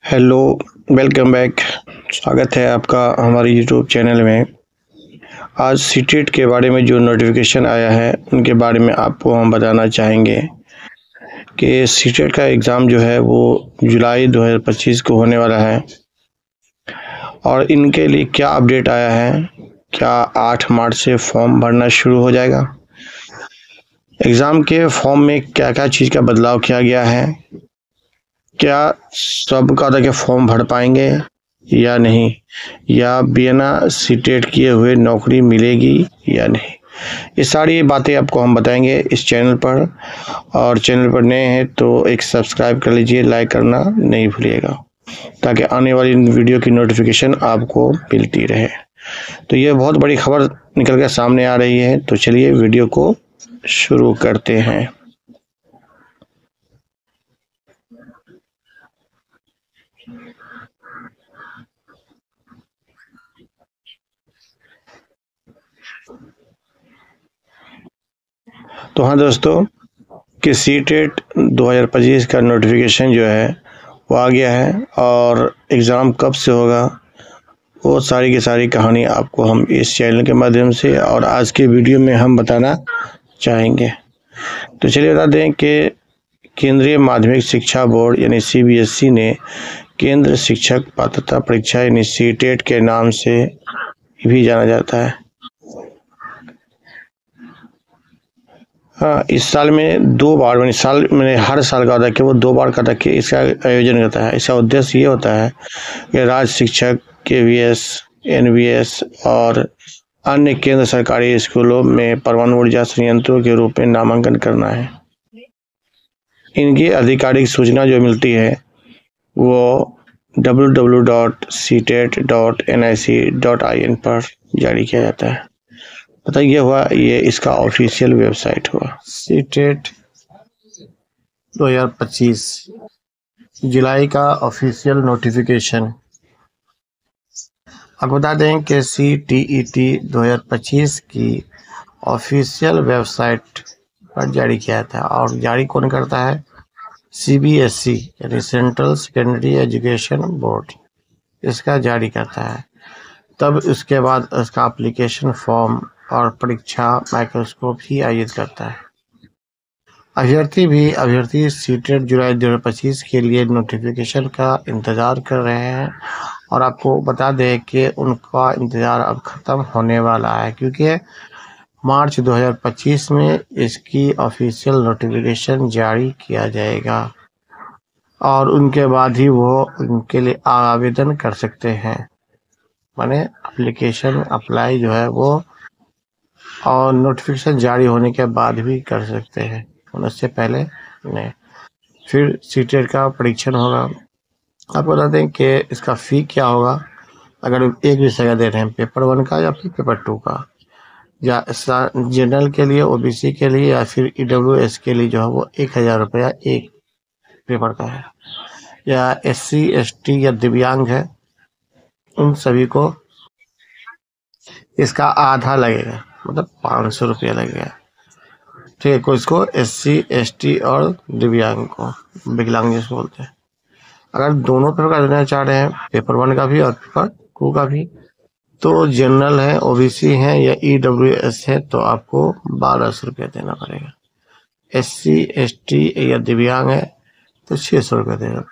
Hello, welcome back. स्वागत है आपका हमारे यूट्यूब चैनल में। आज सीटेट के बारे में जो नोटिफिकेशन आया है उनके बारे में आपको हम बताना चाहेंगे कि सीटेट का एग्ज़ाम जो है वो जुलाई 2025 को होने वाला है और इनके लिए क्या अपडेट आया है। क्या 8 मार्च से फॉर्म भरना शुरू हो जाएगा? एग्ज़ाम के फॉर्म में क्या क्या चीज़ का बदलाव किया गया है? क्या सब का के फॉर्म भर पाएंगे या नहीं, या बिना सीटेट किए हुए नौकरी मिलेगी या नहीं, ये सारी बातें आपको हम बताएंगे इस चैनल पर। और चैनल पर नए हैं तो एक सब्सक्राइब कर लीजिए, लाइक करना नहीं भूलिएगा ताकि आने वाली वीडियो की नोटिफिकेशन आपको मिलती रहे। तो ये बहुत बड़ी खबर निकल कर सामने आ रही है, तो चलिए वीडियो को शुरू करते हैं। तो हाँ दोस्तों, कि सीटेट 2025 का नोटिफिकेशन जो है वो आ गया है और एग्ज़ाम कब से होगा वो सारी की सारी कहानी आपको हम इस चैनल के माध्यम से और आज के वीडियो में हम बताना चाहेंगे। तो चलिए बता दें कि केंद्रीय माध्यमिक शिक्षा बोर्ड यानी CBSE ने केंद्र शिक्षक पात्रता परीक्षा यानी सीटेट के नाम से भी जाना जाता है। हाँ, इस साल में 2 बार हर साल का होता है कि वो 2 बार करता है इसका आयोजन करता है। इसका उद्देश्य ये होता है कि राज्य शिक्षक KVS, NVS और अन्य केंद्र सरकारी स्कूलों में परमाणु ऊर्जा संयंत्रों के रूप में नामांकन करना है। इनकी आधिकारिक सूचना जो मिलती है वो www.ctet.nic.in पर जारी किया जाता है। पता ये हुआ, ये इसका ऑफिशियल वेबसाइट हुआ। सीटेट 2025 जुलाई का ऑफिशियल नोटिफिकेशन। आपको बता दें कि CTET 2025 की ऑफिशियल वेबसाइट पर जारी किया था और जारी कौन करता है? CBSE यानी सेंट्रल सेकेंडरी एजुकेशन बोर्ड इसका जारी करता है। तब उसके बाद उसका एप्लीकेशन फॉर्म और परीक्षा माइक्रोस्कोप ही आयोजित करता है। अभ्यर्थी सीटेट जुलाई 2025 के लिए नोटिफिकेशन का इंतज़ार कर रहे हैं और आपको बता दें कि उनका इंतज़ार अब ख़त्म होने वाला है, क्योंकि मार्च 2025 में इसकी ऑफिशियल नोटिफिकेशन जारी किया जाएगा और उनके बाद ही वो उनके लिए आवेदन कर सकते हैं। माने एप्लीकेशन अप्लाई जो है वो और नोटिफिकेशन जारी होने के बाद भी कर सकते हैं, उससे पहले नहीं। फिर सीटेट का परीक्षण होगा। आपको बता दें कि इसका फ़ी क्या होगा। अगर एक विषय का दे रहे हैं, पेपर 1 का या फिर पेपर 2 का, या जनरल के लिए, OBC के लिए या फिर EWS के लिए जो है वो 1000 रुपया एक पेपर का है। या SC ST या दिव्यांग है उन सभी को इसका आधा लगेगा, मतलब 500 रुपया लगेगा। ठीक है, कोई इसको SC ST और दिव्यांग को विकलांग जिसको बोलते हैं। अगर दोनों पेपर का देना चाह रहे हैं, पेपर 1 का भी और पेपर 2 का भी, तो जनरल है, OBC है या EWS है तो आपको 1200 रुपया देना पड़ेगा। SC ST या दिव्यांग है तो 600 रुपया देना।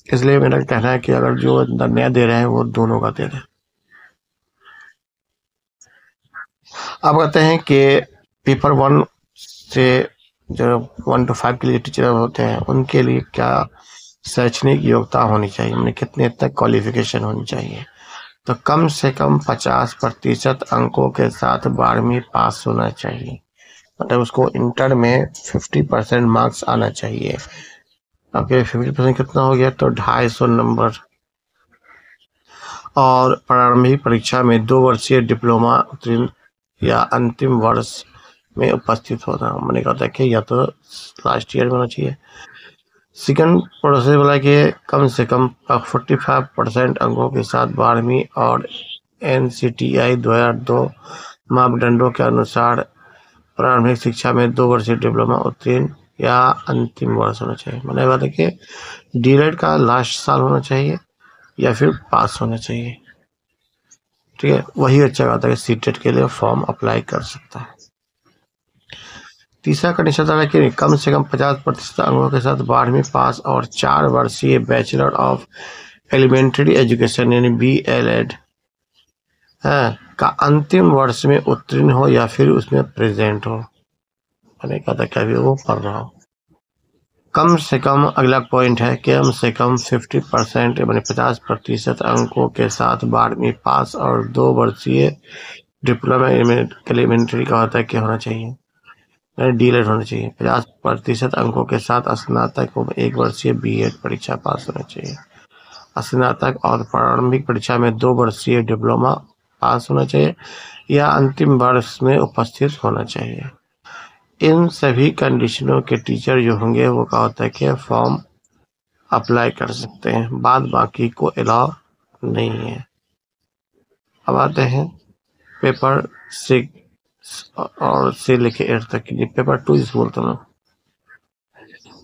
इसलिए मेरा कहना है कि अगर जो नया दे रहे हैं वो दोनों का दे रहे हैं। अब कहते हैं कि पेपर 1 से जो 1 to 5 के लिए टीचर होते हैं उनके लिए क्या शैक्षणिक योग्यता होनी चाहिए, मैंने कितने तक क्वालिफिकेशन होनी चाहिए। तो कम से कम 50% अंकों के साथ 12वीं पास होना चाहिए, मतलब उसको इंटर में 50% मार्क्स आना चाहिए। आपके 50% कितना हो गया? तो 250 नंबर। और प्रारंभिक परीक्षा में 2 वर्षीय डिप्लोमा उत्तीर्ण या अंतिम वर्ष में उपस्थित होना। मैंने कहा था कि या तो लास्ट ईयर में होना चाहिए। सेकंड प्रोसेस बोला कि कम से कम 45% अंकों के साथ 12वीं और NCTI 2002 मापदंडों के अनुसार प्रारंभिक शिक्षा में 2 वर्षीय डिप्लोमा उत्तीर्ण या अंतिम वर्ष होना चाहिए। मैंने बात है कि डीएलएड का लास्ट साल होना चाहिए या फिर पास होना चाहिए। ठीक है, वही अच्छा बात है कि सीटेट के लिए फॉर्म अप्लाई कर सकता है। तीसरा कंडीशन था कि कम से कम 50% अंकों के साथ 12वीं पास और 4 वर्षीय बैचलर ऑफ एलिमेंट्री एजुकेशन यानी BLED का अंतिम वर्ष में उत्तीर्ण हो या फिर उसमें प्रेजेंट हो। मैंने कहा था क्या भी वो पढ़ रहा हो। कम से कम अगला पॉइंट है कि कम से कम 50% यानी 50% अंकों के साथ 12वीं पास और 2 वर्षीय डिप्लोमा एलिमेंट्री का होता है क्या होना चाहिए, डीएलएड होना चाहिए। 50% अंकों के साथ स्नातक को 1 वर्षीय BEd परीक्षा पास होना चाहिए। स्नातक और प्रारंभिक परीक्षा में 2 वर्षीय डिप्लोमा पास होना चाहिए या अंतिम वर्ष में उपस्थित होना चाहिए। इन सभी कंडीशनों के टीचर जो होंगे वो क्या होता है कि फॉर्म अप्लाई कर सकते हैं, बाद बाकी को अलाउ नहीं है। अब आते हैं पेपर 6 और से लेके 8 तक के लिए। पेपर 2 इस बोलते हैं,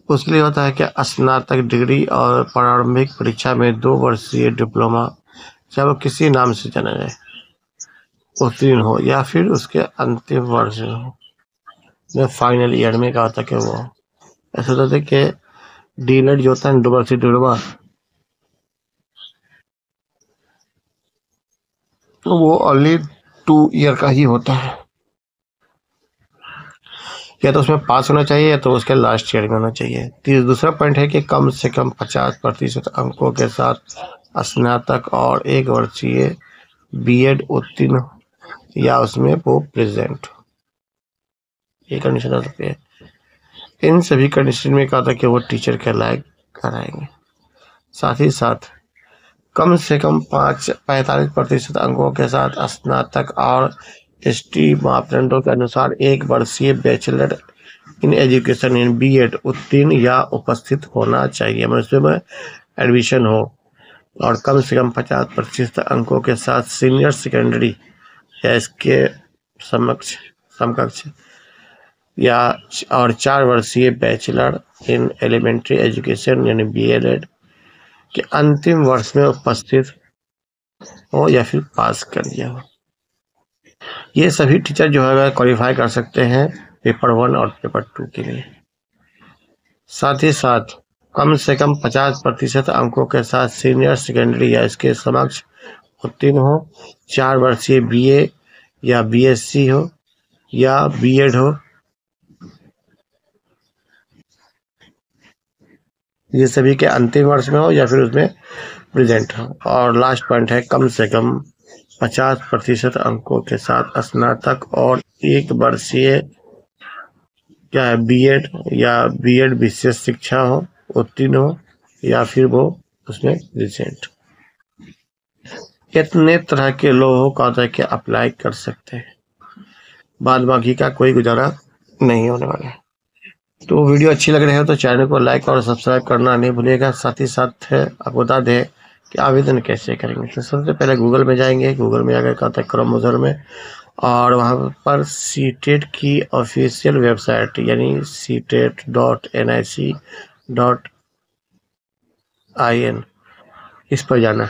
उसके लिए होता है कि स्नातक डिग्री और प्रारंभिक परीक्षा में 2 वर्षीय डिप्लोमा चाहे वो किसी नाम से जाना जाए उत्तीर्ण हो या फिर उसके अंतिम वर्ष हो, फाइनल ईयर में क्या होता है कि वो ऐसा होता है कि डीएलएड जो होता है 2 वर्षीय डिप्लोमा तो वो ओनली 2 ईयर का ही होता है। या तो उसमें पास होना चाहिए या तो उसके लास्ट ईयर में होना चाहिए। दूसरा पॉइंट है कि कम से कम 50% अंकों के साथ स्नातक और 1 वर्षीय BEd उत्तीर्ण या उसमें वो प्रेजेंट, ये कंडीशन हो सकती है। इन सभी कंडीशन में कहा था कि वो टीचर के लायक कराएंगे। साथ ही साथ कम से कम 45% अंकों के साथ स्नातक और ST मापदंडों के अनुसार 1 वर्षीय bachelor in education in BEd उत्तीर्ण या उपस्थित होना चाहिए, मतलब एडमिशन हो। और कम से कम 50% अंकों के साथ सीनियर सेकेंडरी या इसके समकक्ष या और 4 वर्षीय बैचलर इन एलिमेंट्री एजुकेशन यानी BLED के अंतिम वर्ष में उपस्थित हो या फिर पास कर दिया हो। ये सभी टीचर जो है क्वालिफाई कर सकते हैं पेपर 1 और पेपर 2 के लिए। साथ ही साथ कम से कम 50% अंकों के साथ सीनियर सेकेंडरी या इसके समक्ष उत्तीर्ण हो, 4 वर्षीय BA या BSc हो या BEd हो, ये सभी के अंतिम वर्ष में हो या फिर उसमें प्रेजेंट हो। और लास्ट पॉइंट है कम से कम 50% अंकों के साथ स्नातक और 1 वर्षीय क्या है BEd या BEd विशेष शिक्षा हो उत्तीर्ण हो या फिर वो उसमें प्रेजेंट। इतने तरह के लोगों का होता है कि अप्लाई कर सकते हैं, बाद बाकी का कोई गुजारा नहीं होने वाला है। तो वीडियो अच्छी लग रही है तो चैनल को लाइक और सब्सक्राइब करना नहीं भूलिएगा। साथ ही साथ आपको बता दें कि आवेदन कैसे करेंगे। तो सबसे पहले गूगल में जाएंगे, गूगल में आकर कहता है क्रोम ब्राउज़र में, और वहाँ पर सीटेट की ऑफिशियल वेबसाइट यानी CTET.nic.in इस पर जाना।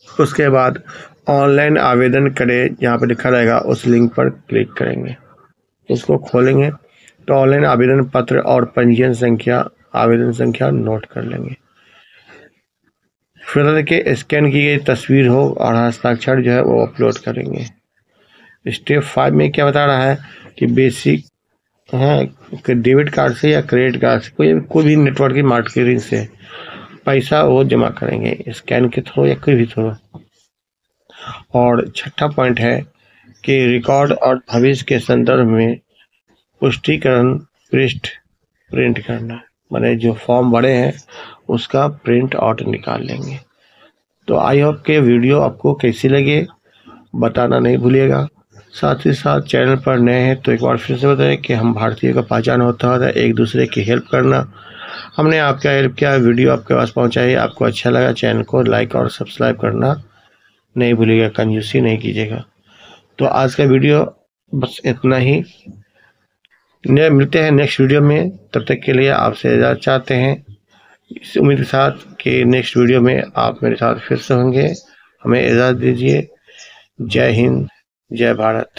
उसके बाद ऑनलाइन आवेदन करें यहाँ पर लिखा रहेगा, उस लिंक पर क्लिक करेंगे। उसको खोलेंगे तो ऑनलाइन आवेदन पत्र और पंजीयन संख्या आवेदन संख्या नोट कर लेंगे। फिर देखिए स्कैन की गई तस्वीर हो और हस्ताक्षर जो है वो अपलोड करेंगे। स्टेप 5 में क्या बता रहा है कि बेसिक कि डेबिट कार्ड से या क्रेडिट कार्ड से कोई भी नेटवर्किंग मार्केटिंग से पैसा वो जमा करेंगे, स्कैन के थ्रू या कोई भी थ्रू। और छठा पॉइंट है कि रिकॉर्ड और भविष्य के संदर्भ में पुष्टिकरण पृष्ठ प्रिंट करना, माने जो फॉर्म भरे हैं उसका प्रिंट आउट निकाल लेंगे। तो आई होप के वीडियो आपको कैसी लगे बताना नहीं भूलिएगा। साथ ही साथ चैनल पर नए हैं तो एक बार फिर से बताएं कि हम भारतीयों का पहचान होता है एक दूसरे की हेल्प करना। हमने आपका हेल्प किया, वीडियो आपके पास पहुंचाई, आपको अच्छा लगा, चैनल को लाइक और सब्सक्राइब करना नहीं भूलिएगा, कंजूसी नहीं कीजिएगा। तो आज का वीडियो बस इतना ही। मिलते हैं नेक्स्ट वीडियो में, तब तक के लिए आपसे इजाज़त चाहते हैं, इस उम्मीद के साथ कि नेक्स्ट वीडियो में आप मेरे साथ फिर से होंगे। हमें इजाज़त दीजिए। जय हिंद, जय भारत।